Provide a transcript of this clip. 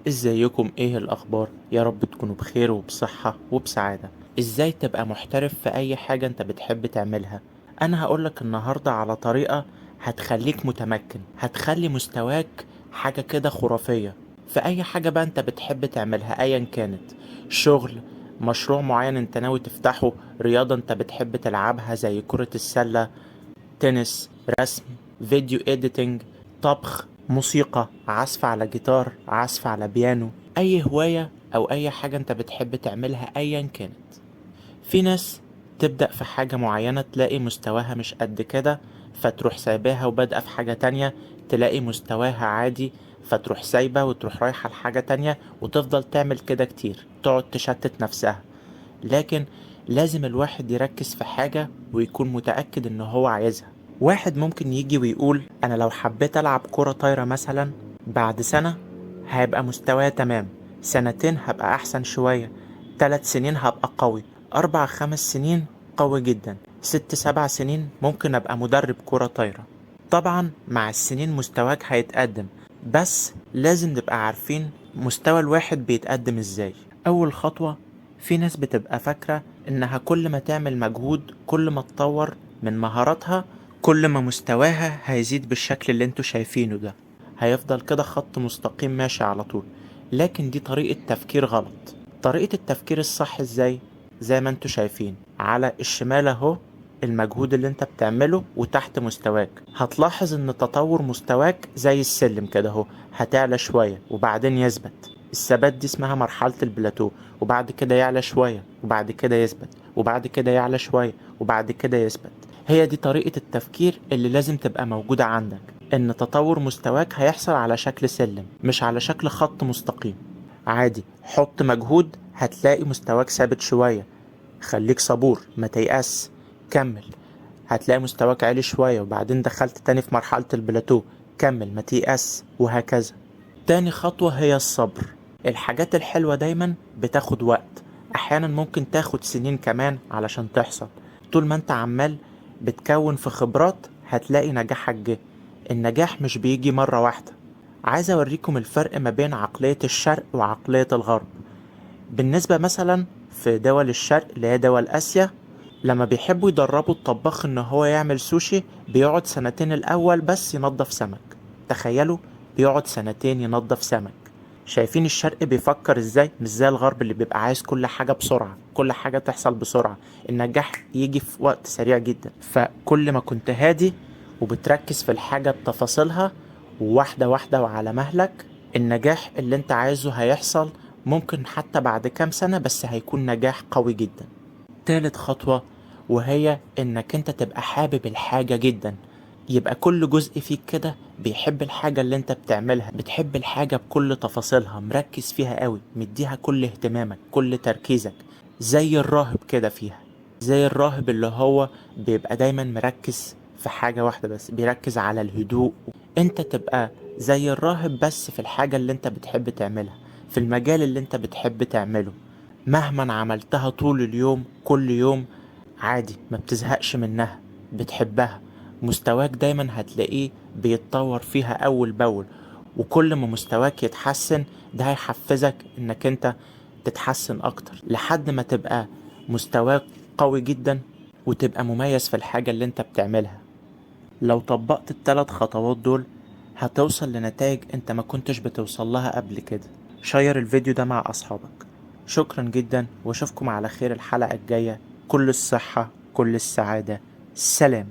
ازيكم؟ ايه الاخبار؟ يا رب تكونوا بخير وبصحة وبسعادة. ازاي تبقى محترف في اي حاجة انت بتحب تعملها؟ انا هقولك النهاردة على طريقة هتخليك متمكن، هتخلي مستواك حاجة كده خرافية في اي حاجة بقى انت بتحب تعملها ايا كانت. شغل، مشروع معين انت ناوي تفتحه، رياضة انت بتحب تلعبها زي كرة السلة، تنس، رسم، فيديو اديتنج، طبخ، موسيقى، عزف على جيتار، عزف على بيانو، اي هواية او اي حاجة انت بتحب تعملها ايا كانت. في ناس تبدأ في حاجة معينة تلاقي مستواها مش قد كده فتروح سايباها وبادئة في حاجة تانية، تلاقي مستواها عادي فتروح سايبة وتروح رايحة لحاجة تانية وتفضل تعمل كده كتير، تقعد تشتت نفسها. لكن لازم الواحد يركز في حاجة ويكون متأكد ان هو عايزها. واحد ممكن يجي ويقول انا لو حبيت العب كرة طايرة مثلا، بعد سنة هيبقى مستواي تمام، سنتين هبقى احسن شوية، 3 سنين هبقى قوي، 4 5 سنين قوي جدا، 6 7 سنين ممكن ابقى مدرب كرة طايرة. طبعا مع السنين مستواك هيتقدم، بس لازم نبقى عارفين مستوى الواحد بيتقدم ازاي. اول خطوة، في ناس بتبقى فاكرة انها كل ما تعمل مجهود كل ما تطور من مهاراتها كل ما مستواها هيزيد بالشكل اللي انتوا شايفينه ده، هيفضل كده خط مستقيم ماشي على طول. لكن دي طريقة تفكير غلط. طريقة التفكير الصح ازاي؟ زي ما انتوا شايفين على الشمال اهو، المجهود اللي انت بتعمله وتحت مستواك، هتلاحظ ان تطور مستواك زي السلم كده اهو، هتعلى شوية وبعدين يثبت. الثبات دي اسمها مرحلة البلاتو، وبعد كده يعلى شوية وبعد كده يثبت، وبعد كده يعلى شوية وبعد كده يثبت. هي دي طريقة التفكير اللي لازم تبقى موجودة عندك، ان تطور مستواك هيحصل على شكل سلم مش على شكل خط مستقيم. عادي، حط مجهود هتلاقي مستواك ثابت شوية، خليك صبور ما تيأس، كمل، هتلاقي مستواك عالي شوية وبعدين دخلت تاني في مرحلة البلاتو، كمل ما تيأس، وهكذا. تاني خطوة هي الصبر. الحاجات الحلوة دايما بتاخد وقت، احيانا ممكن تاخد سنين كمان علشان تحصل. طول ما انت عمال بتكون في خبرات هتلاقي نجاحك جه. النجاح مش بيجي مرة واحدة. عايز اوريكم الفرق ما بين عقلية الشرق وعقلية الغرب. بالنسبة مثلا في دول الشرق اللي هي دول آسيا، لما بيحبوا يدربوا الطباخ ان هو يعمل سوشي بيقعد سنتين الاول بس ينظف سمك. تخيلوا، بيقعد سنتين ينظف سمك. شايفين الشرق بيفكر ازاي؟ مش زي الغرب اللي بيبقى عايز كل حاجة بسرعة، كل حاجة تحصل بسرعة، النجاح يجي في وقت سريع جدا. فكل ما كنت هادي وبتركز في الحاجة بتفاصيلها واحدة واحدة وعلى مهلك، النجاح اللي انت عايزه هيحصل، ممكن حتى بعد كام سنة بس هيكون نجاح قوي جدا. تالت خطوة، وهي انك انت تبقى حابب الحاجة جدا. يبقى كل جزء فيك كده بيحب الحاجة اللي انت بتعملها، بتحب الحاجة بكل تفاصيلها، مركز فيها قوي، مديها كل اهتمامك كل تركيزك. زي الراهب كده فيها، زي الراهب اللي هو بيبقى دايما مركز في حاجة واحدة بس، بيركز على الهدوء. انت تبقى زي الراهب بس في الحاجة اللي انت بتحب تعملها، في المجال اللي انت بتحب تعمله. مهما عملتها طول اليوم كل يوم عادي، ما بتزهقش منها، بتحبها. مستواك دايما هتلاقيه بيتطور فيها أول بأول، وكل ما مستواك يتحسن ده هيحفزك انك انت تتحسن اكتر لحد ما تبقى مستواك قوي جدا وتبقى مميز في الحاجة اللي انت بتعملها. لو طبقت الثلاث خطوات دول هتوصل لنتائج انت ما كنتش بتوصل لها قبل كده. شير الفيديو ده مع اصحابك. شكرا جدا واشوفكم على خير الحلقة الجاية. كل الصحة، كل السعادة، سلام.